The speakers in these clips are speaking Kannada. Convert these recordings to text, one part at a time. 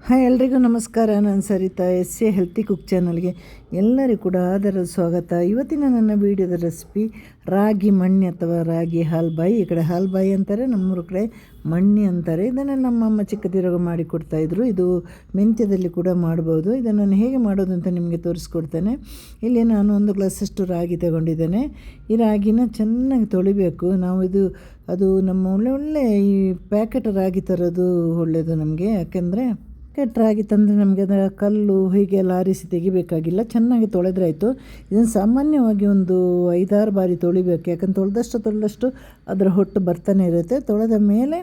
ಹಾಯ್ ಎಲ್ರಿಗೂ ನಮಸ್ಕಾರ. ನಾನು ಸರಿತಾ ಎಸ್ ಹೆಲ್ತಿ ಕುಕ್ ಚಾನಲ್ಗೆ ಎಲ್ಲರಿಗೂ ಕೂಡ ಆದರದ ಸ್ವಾಗತ. ಇವತ್ತಿನ ನನ್ನ ವೀಡಿಯೋದ ರೆಸಿಪಿ ರಾಗಿ ಮಣ್ಣಿ ಅಥವಾ ರಾಗಿ ಹಾಲ್ಬಾಯಿ. ಈ ಕಡೆ ಹಾಲ್ಬಾಯಿ ಅಂತಾರೆ, ನಮ್ಮೂರ ಕಡೆ ಮಣ್ಣಿ ಅಂತಾರೆ. ಇದನ್ನು ನಮ್ಮಮ್ಮ ಚಿಕ್ಕದಿರುವಾಗ ಮಾಡಿಕೊಡ್ತಾಯಿದ್ರು. ಇದು ಮೆಂತ್ಯದಲ್ಲಿ ಕೂಡ ಮಾಡ್ಬೋದು. ಇದನ್ನು ನಾನು ಹೇಗೆ ಮಾಡೋದು ಅಂತ ನಿಮಗೆ ತೋರಿಸ್ಕೊಡ್ತೇನೆ. ಇಲ್ಲಿ ನಾನು 1 ಗ್ಲಾಸಷ್ಟು ರಾಗಿ ತಗೊಂಡಿದ್ದೇನೆ. ಈ ರಾಗಿನ ಚೆನ್ನಾಗಿ ತೊಳಿಬೇಕು. ನಾವು ಅದು ನಮ್ಮ ಒಳ್ಳೆ ಈ ಪ್ಯಾಕೆಟ್ ರಾಗಿ ತರೋದು ಒಳ್ಳೆಯದು ನಮಗೆ. ಯಾಕೆಂದರೆ ಪ್ಯಾಕೆಟ್ ರಾಗಿ ತಂದರೆ ನಮಗೆ ಅದರ ಕಲ್ಲು ಹೀಗೆಲ್ಲ ಆರಿಸಿ ತೆಗಿಬೇಕಾಗಿಲ್ಲ, ಚೆನ್ನಾಗಿ ತೊಳೆದ್ರಾಯಿತು. ಇದನ್ನು ಸಾಮಾನ್ಯವಾಗಿ ಒಂದು 5-6 ಬಾರಿ ತೊಳಿಬೇಕು. ಯಾಕಂದ್ರೆ ತೊಳೆದಷ್ಟು ಅದರ ಹೊಟ್ಟು ಬರ್ತಾನೆ ಇರುತ್ತೆ. ತೊಳೆದ ಮೇಲೆ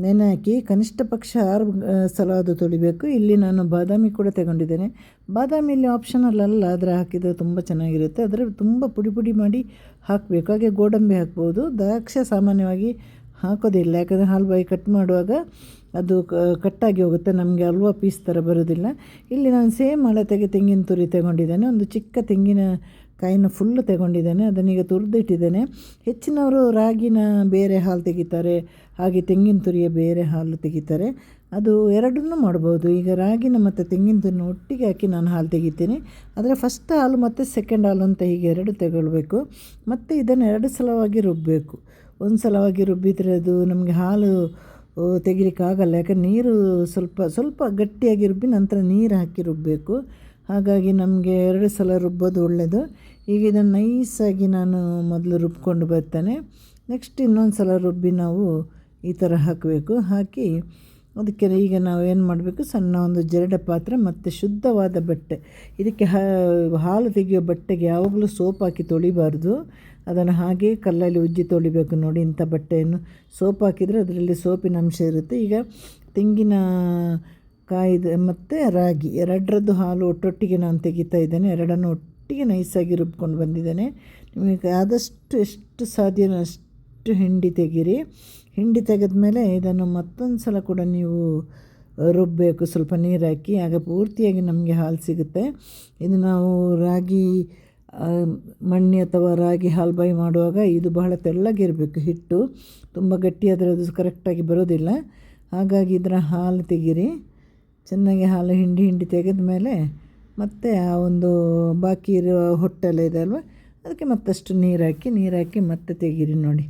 ನೆನೆ ಹಾಕಿ ಕನಿಷ್ಠ ಪಕ್ಷ 6 ಸಲ ಅದು ತೊಳಿಬೇಕು. ಇಲ್ಲಿ ನಾನು ಬಾದಾಮಿ ಕೂಡ ತಗೊಂಡಿದ್ದೇನೆ. ಬಾದಾಮಿ ಇಲ್ಲಿ ಆಪ್ಷನಲ್ ಅಲ್ಲ, ಆದರೆ ಹಾಕಿದರೆ ತುಂಬ ಚೆನ್ನಾಗಿರುತ್ತೆ. ಆದರೆ ತುಂಬ ಪುಡಿ ಮಾಡಿ ಹಾಕಬೇಕು. ಹಾಗೆ ಗೋಡಂಬಿ ಹಾಕ್ಬೋದು. ದ್ರಾಕ್ಷಿ ಸಾಮಾನ್ಯವಾಗಿ ಹಾಕೋದಿಲ್ಲ, ಯಾಕಂದರೆ ಹಾಲ್ಬಾಯಿ ಕಟ್ ಮಾಡುವಾಗ ಅದು ಕಟ್ಟಾಗಿ ಹೋಗುತ್ತೆ, ನಮಗೆ ಹಲ್ವಾ ಪೀಸ್ ಥರ ಬರೋದಿಲ್ಲ. ಇಲ್ಲಿ ನಾನು ಸೇಮ್ ಅಳತೆಗೆ ತೆಂಗಿನ ತುರಿ ತಗೊಂಡಿದ್ದೇನೆ. ಒಂದು ಚಿಕ್ಕ ತೆಂಗಿನ ಕಾಯಿನ ಫುಲ್ಲು ತಗೊಂಡಿದ್ದೇನೆ. ಅದನ್ನೀಗ ತುರಿದಿಟ್ಟಿದ್ದೇನೆ. ಹೆಚ್ಚಿನವರು ರಾಗಿನ ಬೇರೆ ಹಾಲು ತೆಗಿತಾರೆ, ಹಾಗೆ ತೆಂಗಿನ ತುರಿಯ ಬೇರೆ ಹಾಲು ತೆಗಿತಾರೆ. ಅದು ಎರಡನ್ನೂ ಮಾಡ್ಬೋದು. ಈಗ ರಾಗಿನ ಮತ್ತು ತೆಂಗಿನ ತುರಿನ ಒಟ್ಟಿಗೆ ಹಾಕಿ ನಾನು ಹಾಲು ತೆಗಿತೀನಿ. ಆದರೆ ಫಸ್ಟ್ ಹಾಲು ಮತ್ತು ಸೆಕೆಂಡ್ ಹಾಲು ಅಂತ ಹೀಗೆ 2 ತಗೊಳ್ಬೇಕು. ಮತ್ತು ಇದನ್ನು 2 ಸಲವಾಗಿ ರುಬ್ಬಬೇಕು. ಒಂದು ಸಲವಾಗಿ ರುಬ್ಬಿದರೆ ಅದು ನಮಗೆ ಹಾಲು ತೆಗಿಲಿಕ್ಕಾಗಲ್ಲ. ಯಾಕಂದ್ರೆ ನೀರು ಸ್ವಲ್ಪ ಗಟ್ಟಿಯಾಗಿ ರುಬ್ಬಿ ನಂತರ ನೀರು ಹಾಕಿ ರುಬ್ಬಬೇಕು. ಹಾಗಾಗಿ ನಮಗೆ 2 ಸಲ ರುಬ್ಬೋದು ಒಳ್ಳೆಯದು. ಈಗ ಇದನ್ನು ನೈಸಾಗಿ ನಾನು ಮೊದಲು ರುಬ್ಕೊಂಡು ಬರ್ತೇನೆ. ನೆಕ್ಸ್ಟ್ ಇನ್ನೊಂದು ಸಲ ರುಬ್ಬಿ ನಾವು ಈ ಥರ ಹಾಕಬೇಕು. ಹಾಕಿ ಅದಕ್ಕೆ ಈಗ ನಾವು ಏನು ಮಾಡಬೇಕು, ಸಣ್ಣ ಒಂದು ಜರಡ ಪಾತ್ರೆ ಮತ್ತು ಶುದ್ಧವಾದ ಬಟ್ಟೆ. ಇದಕ್ಕೆ ಹಾಲು ತೆಗೆಯೋ ಬಟ್ಟೆಗೆ ಯಾವಾಗಲೂ ಸೋಪ್ ಹಾಕಿ ತೊಳಿಬಾರ್ದು. ಅದನ್ನು ಹಾಗೇ ಕಲ್ಲಲ್ಲಿ ಉಜ್ಜಿ ತೊಳಿಬೇಕು. ನೋಡಿ, ಇಂಥ ಬಟ್ಟೆಯನ್ನು ಸೋಪ್ ಹಾಕಿದರೆ ಅದರಲ್ಲಿ ಸೋಪಿನ ಅಂಶ ಇರುತ್ತೆ. ಈಗ ತೆಂಗಿನ ಕಾಯಿದು ಮತ್ತು ರಾಗಿ ಎರಡರದ್ದು ಹಾಲು ಒಟ್ಟೊಟ್ಟಿಗೆ ನಾನು ತೆಗಿತಾ ಇದ್ದೇನೆ. ಎರಡನ್ನು ಒಟ್ಟಿಗೆ ನೈಸಾಗಿ ರುಬ್ಕೊಂಡು ಬಂದಿದ್ದೇನೆ. ನಿಮಗೆ ಆದಷ್ಟು ಎಷ್ಟು ಸಾಧ್ಯನೋ ಅಷ್ಟು ಹಿಂಡಿ ತೆಗೀರಿ. ಹಿಂಡಿ ತೆಗೆದ ಮೇಲೆ ಇದನ್ನು ಮತ್ತೊಂದು ಸಲ ಕೂಡ ನೀವು ರುಬ್ಬಬೇಕು, ಸ್ವಲ್ಪ ನೀರು ಹಾಕಿ. ಆಗ ಪೂರ್ತಿಯಾಗಿ ನಮಗೆ ಹಾಲು ಸಿಗುತ್ತೆ. ಇದು ನಾವು ರಾಗಿ ಮಣ್ಣಿ ಅಥವಾ ರಾಗಿ ಹಾಲ್ಬಾಯಿ ಮಾಡುವಾಗ ಇದು ಬಹಳ ತೆಳ್ಳಗಿರಬೇಕು ಹಿಟ್ಟು. ತುಂಬ ಗಟ್ಟಿಯಾದರೆ ಅದು ಕರೆಕ್ಟಾಗಿ ಬರೋದಿಲ್ಲ. ಹಾಗಾಗಿ ಇದರ ಹಾಲು ತೆಗೀರಿ. ಚೆನ್ನಾಗಿ ಹಾಲು ಹಿಂಡಿ ತೆಗೆದ ಮೇಲೆ ಮತ್ತೆ ಆ ಒಂದು ಬಾಕಿ ಇರೋ ಹೊಟ್ಟೆಲ್ಲ ಇದೆ ಅಲ್ವ, ಅದಕ್ಕೆ ಮತ್ತಷ್ಟು ನೀರು ಹಾಕಿ ಮತ್ತೆ ತೆಗೀರಿ. ನೋಡಿ,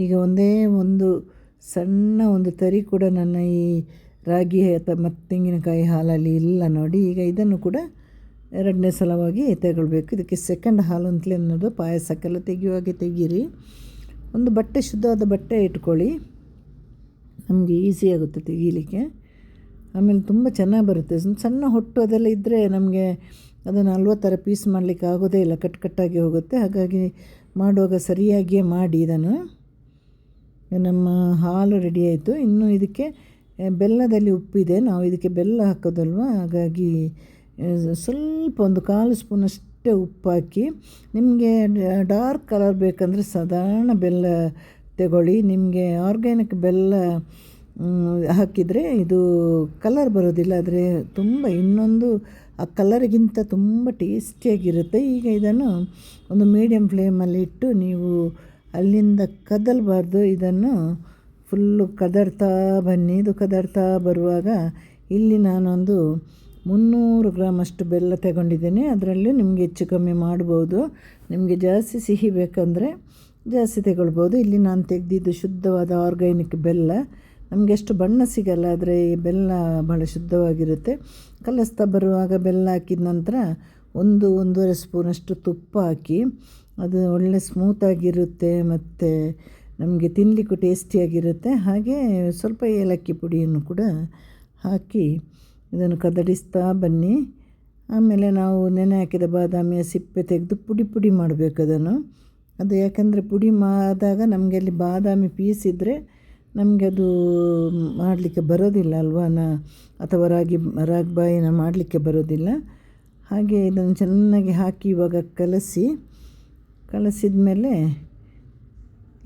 ಈಗ ಒಂದೇ ಒಂದು ಸಣ್ಣ ಒಂದು ತರಿ ಕೂಡ ನನ್ನ ಈ ರಾಗಿ ಮತ್ತು ತೆಂಗಿನಕಾಯಿ ಹಾಲಲ್ಲಿ ಇಲ್ಲ. ನೋಡಿ, ಈಗ ಇದನ್ನು ಕೂಡ 2ನೇ ಸಲವಾಗಿ ತಗೊಳ್ಬೇಕು. ಇದಕ್ಕೆ ಸೆಕೆಂಡ್ ಹಾಲು ಅಂತಲೇ ಅನ್ನೋದು. ಪಾಯಸಕ್ಕೆಲ್ಲ ತೆಗೆಯುವಾಗೆ ತೆಗೀರಿ. ಒಂದು ಬಟ್ಟೆ, ಶುದ್ಧವಾದ ಬಟ್ಟೆ ಇಟ್ಕೊಳ್ಳಿ, ನಮಗೆ ಈಸಿ ಆಗುತ್ತೆ ತೆಗೀಲಿಕ್ಕೆ. ಆಮೇಲೆ ತುಂಬ ಚೆನ್ನಾಗಿ ಬರುತ್ತೆ. ಸಣ್ಣ ಹೊಟ್ಟು ಅದೆಲ್ಲ ಇದ್ದರೆ ನಮಗೆ ಅದನ್ನು 40 ಪೀಸ್ ಮಾಡಲಿಕ್ಕೆ ಆಗೋದೇ ಇಲ್ಲ, ಕಟ್ಟಾಗಿ ಹೋಗುತ್ತೆ. ಹಾಗಾಗಿ ಮಾಡುವಾಗ ಸರಿಯಾಗಿಯೇ ಮಾಡಿ. ಇದನ್ನು ನಮ್ಮ ಹಾಲು ರೆಡಿ ಆಯಿತು. ಇನ್ನು ಇದಕ್ಕೆ ಬೆಲ್ಲದಲ್ಲಿ ಉಪ್ಪಿದೆ, ನಾವು ಇದಕ್ಕೆ ಬೆಲ್ಲ ಹಾಕೋದಲ್ವ, ಹಾಗಾಗಿ ಸ್ವಲ್ಪ ಒಂದು 1/4 ಸ್ಪೂನಷ್ಟೇ ಉಪ್ಪು ಹಾಕಿ. ನಿಮಗೆ ಡಾರ್ಕ್ ಕಲರ್ ಬೇಕಂದರೆ ಸಾಧಾರಣ ಬೆಲ್ಲ ತಗೊಳ್ಳಿ. ನಿಮಗೆ ಆರ್ಗ್ಯಾನಿಕ್ ಬೆಲ್ಲ ಹಾಕಿದರೆ ಇದು ಕಲರ್ ಬರೋದಿಲ್ಲ, ಆದರೆ ತುಂಬ ಇನ್ನೊಂದು ಆ ಕಲರಿಗಿಂತ ತುಂಬ ಟೇಸ್ಟಿಯಾಗಿರುತ್ತೆ. ಈಗ ಇದನ್ನು ಒಂದು ಮೀಡಿಯಮ್ ಫ್ಲೇಮಲ್ಲಿ ಇಟ್ಟು ನೀವು ಅಲ್ಲಿಂದ ಕದಲಬಾರ್ದು. ಇದನ್ನು ಫುಲ್ಲು ಕದರ್ತಾ ಬನ್ನಿ. ಇದು ಕದರ್ತಾ ಬರುವಾಗ ಇಲ್ಲಿ ನಾನೊಂದು 300 ಗ್ರಾಮಷ್ಟು ಬೆಲ್ಲ ತಗೊಂಡಿದ್ದೇನೆ. ಅದರಲ್ಲಿ ನಿಮಗೆ ಹೆಚ್ಚು ಕಮ್ಮಿ ಮಾಡ್ಬೋದು. ನಿಮಗೆ ಜಾಸ್ತಿ ಸಿಹಿ ಬೇಕಂದರೆ ಜಾಸ್ತಿ ತಗೊಳ್ಬೋದು. ಇಲ್ಲಿ ನಾನು ತೆಗೆದಿದ್ದು ಶುದ್ಧವಾದ ಆರ್ಗ್ಯಾನಿಕ್ ಬೆಲ್ಲ. ನಮಗೆ ಅಷ್ಟು ಬಣ್ಣ ಸಿಗಲ್ಲ, ಆದರೆ ಈ ಬೆಲ್ಲ ಭಾಳ ಶುದ್ಧವಾಗಿರುತ್ತೆ. ಕಲಿಸ್ತಾ ಬರುವಾಗ ಬೆಲ್ಲ ಹಾಕಿದ ನಂತರ 1-1.5 ಸ್ಪೂನಷ್ಟು ತುಪ್ಪ ಹಾಕಿ. ಅದು ಒಳ್ಳೆ ಸ್ಮೂತಾಗಿರುತ್ತೆ ಮತ್ತು ನಮಗೆ ತಿನ್ನಲಿಕ್ಕೂ ಟೇಸ್ಟಿಯಾಗಿರುತ್ತೆ. ಹಾಗೆ ಸ್ವಲ್ಪ ಏಲಕ್ಕಿ ಪುಡಿಯನ್ನು ಕೂಡ ಹಾಕಿ ಇದನ್ನು ಕದಡಿಸ್ತಾ ಬನ್ನಿ. ಆಮೇಲೆ ನಾವು ನೆನೆ ಹಾಕಿದ ಬಾದಾಮಿಯ ಸಿಪ್ಪೆ ತೆಗೆದು ಪುಡಿ ಮಾಡಬೇಕು ಅದನ್ನು. ಅದು ಯಾಕಂದರೆ ಪುಡಿ ಮಾಡಿದಾಗ ನಮಗೆ ಅಲ್ಲಿ ಬಾದಾಮಿ ಪೀಸ್ ಇದ್ದರೆ ನಮಗೆ ಅದು ಮಾಡಲಿಕ್ಕೆ ಬರೋದಿಲ್ಲ ಅಲ್ವಾನ, ಅಥವಾ ರಾಗ್ಬಾಯಿನ ಮಾಡಲಿಕ್ಕೆ ಬರೋದಿಲ್ಲ. ಹಾಗೆ ಇದನ್ನು ಚೆನ್ನಾಗಿ ಹಾಕಿ ಇವಾಗ ಕಲಸಿದ ಮೇಲೆ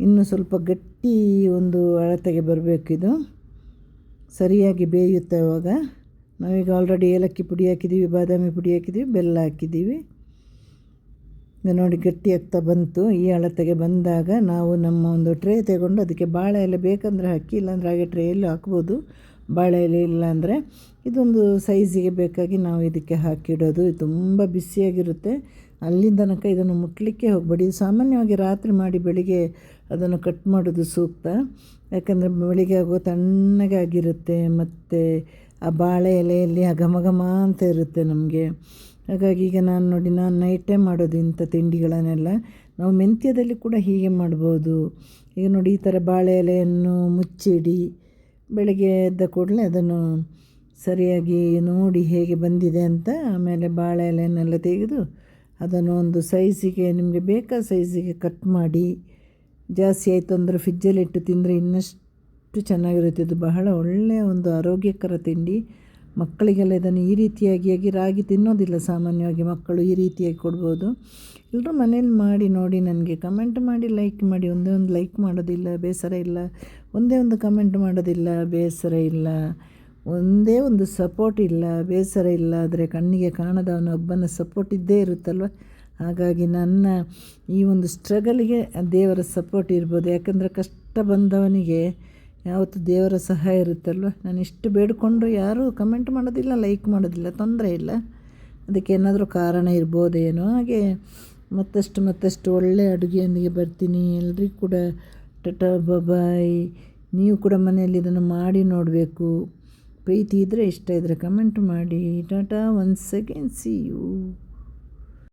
ಇನ್ನೂ ಸ್ವಲ್ಪ ಗಟ್ಟಿ ಒಂದು ಅಳತೆಗೆ ಬರಬೇಕು. ಇದು ಸರಿಯಾಗಿ ಬೇಯುತ್ತೆ. ಇವಾಗ ನಾವೀಗ ಆಲ್ರೆಡಿ ಏಲಕ್ಕಿ ಪುಡಿ ಹಾಕಿದ್ದೀವಿ, ಬಾದಾಮಿ ಪುಡಿ ಹಾಕಿದ್ದೀವಿ, ಬೆಲ್ಲ ಹಾಕಿದ್ದೀವಿ. ನೋಡಿ, ಗಟ್ಟಿ ಆಗ್ತಾ ಬಂತು. ಈ ಅಳತೆಗೆ ಬಂದಾಗ ನಾವು ನಮ್ಮ ಒಂದು ಟ್ರೇ ತಗೊಂಡು ಅದಕ್ಕೆ ಬಾಳೆ ಎಲೆ ಬೇಕಂದರೆ ಹಾಕಿ, ಇಲ್ಲಾಂದರೆ ಹಾಗೆ ಟ್ರೇಯಲ್ಲಿ ಹಾಕ್ಬೋದು. ಬಾಳೆ ಎಲೆ ಇಲ್ಲ ಅಂದರೆ ಇದೊಂದು ಸೈಜಿಗೆ ಬೇಕಾಗಿ ನಾವು ಇದಕ್ಕೆ ಹಾಕಿಡೋದು. ತುಂಬ ಬಿಸಿಯಾಗಿರುತ್ತೆ. ಅಲ್ಲಿಂದ ತನಕ ಇದನ್ನು ಮುಟ್ಟಲಿಕ್ಕೆ ಹೋಗಬೇಡಿ. ಸಾಮಾನ್ಯವಾಗಿ ರಾತ್ರಿ ಮಾಡಿ ಬೆಳಿಗ್ಗೆ ಅದನ್ನು ಕಟ್ ಮಾಡೋದು ಸೂಕ್ತ. ಯಾಕಂದರೆ ಬೆಳಿಗ್ಗೆ ಆಗೋ ತಣ್ಣಗೆ ಆಗಿರುತ್ತೆ ಮತ್ತು ಆ ಬಾಳೆ ಎಲೆಯಲ್ಲಿ ಘಮ ಘಮ ಅಂತ ಇರುತ್ತೆ ನಮಗೆ. ಹಾಗಾಗಿ ಈಗ ನಾನು ನೈಟೇ ಮಾಡೋದು ಇಂಥ ತಿಂಡಿಗಳನ್ನೆಲ್ಲ. ನಾವು ಮೆಂತ್ಯದಲ್ಲಿ ಕೂಡ ಹೀಗೆ ಮಾಡ್ಬೋದು. ಈಗ ನೋಡಿ, ಈ ಥರ ಬಾಳೆ ಎಲೆಯನ್ನು ಮುಚ್ಚಿಡಿ. ಬೆಳಗ್ಗೆ ಎದ್ದ ಕೂಡಲೇ ಅದನ್ನು ಸರಿಯಾಗಿ ನೋಡಿ ಹೇಗೆ ಬಂದಿದೆ ಅಂತ, ಆಮೇಲೆ ಬಾಳೆ ಎಲೆಯನ್ನೆಲ್ಲ ತೆಗೆದು ಅದನ್ನು ಒಂದು ಸೈಜಿಗೆ, ನಿಮಗೆ ಬೇಕಾದ ಸೈಜಿಗೆ ಕಟ್ ಮಾಡಿ. ಜಾಸ್ತಿ ಆಯಿತು ಅಂದರೆ ಫ್ರಿಜ್ಜಲ್ಲಿಟ್ಟು ತಿಂದರೆ ಇನ್ನಷ್ಟು ಚೆನ್ನಾಗಿರುತ್ತೆ. ಇದು ಬಹಳ ಒಳ್ಳೆಯ ಒಂದು ಆರೋಗ್ಯಕರ ತಿಂಡಿ. ಮಕ್ಕಳಿಗೆಲ್ಲ ಇದನ್ನು ಈ ರೀತಿಯಾಗಿ ರಾಗಿ ತಿನ್ನೋದಿಲ್ಲ ಸಾಮಾನ್ಯವಾಗಿ, ಮಕ್ಕಳು ಈ ರೀತಿಯಾಗಿ ಕೊಡ್ಬೋದು. ಎಲ್ಲರೂ ಮನೇಲಿ ಮಾಡಿ ನೋಡಿ, ನನಗೆ ಕಮೆಂಟ್ ಮಾಡಿ, ಲೈಕ್ ಮಾಡಿ. ಒಂದೇ ಒಂದು ಲೈಕ್ ಮಾಡೋದಿಲ್ಲ, ಬೇಸರ ಇಲ್ಲ. ಒಂದೇ ಒಂದು ಕಮೆಂಟ್ ಮಾಡೋದಿಲ್ಲ, ಬೇಸರ ಇಲ್ಲ. ಒಂದೇ ಒಂದು ಸಪೋರ್ಟ್ ಇಲ್ಲ, ಬೇಸರ ಇಲ್ಲ. ಆದರೆ ಕಣ್ಣಿಗೆ ಕಾಣದವನೊಬ್ಬನ ಸಪೋರ್ಟ್ ಇದ್ದೇ ಇರುತ್ತಲ್ವ. ಹಾಗಾಗಿ ನನ್ನ ಈ ಒಂದು ಸ್ಟ್ರಗಲಿಗೆ ದೇವರ ಸಪೋರ್ಟ್ ಇರ್ಬೋದು. ಯಾಕಂದರೆ ಕಷ್ಟ ಬಂದವನಿಗೆ ಯಾವತ್ತೂ ದೇವರ ಸಹಾಯ ಇರುತ್ತಲ್ವ. ನಾನು ಇಷ್ಟು ಬೇಡಿಕೊಂಡ್ರು ಯಾರೂ ಕಮೆಂಟ್ ಮಾಡೋದಿಲ್ಲ, ಲೈಕ್ ಮಾಡೋದಿಲ್ಲ. ತೊಂದರೆ ಇಲ್ಲ, ಅದಕ್ಕೆ ಏನಾದರೂ ಕಾರಣ ಇರ್ಬೋದೇನೋ. ಹಾಗೆ ಮತ್ತಷ್ಟು ಒಳ್ಳೆಯ ಅಡುಗೆಯೊಂದಿಗೆ ಬರ್ತೀನಿ. ಎಲ್ರಿಗೂ ಕೂಡ ಟಾಟಾ ಬಾಯ್. ನೀವು ಕೂಡ ಮನೆಯಲ್ಲಿ ಇದನ್ನು ಮಾಡಿ ನೋಡಬೇಕು. ಪ್ರೀತಿ ಇದ್ದರೆ, ಇಷ್ಟ ಇದ್ದರೆ ಕಮೆಂಟ್ ಮಾಡಿ. Tata, once again see you.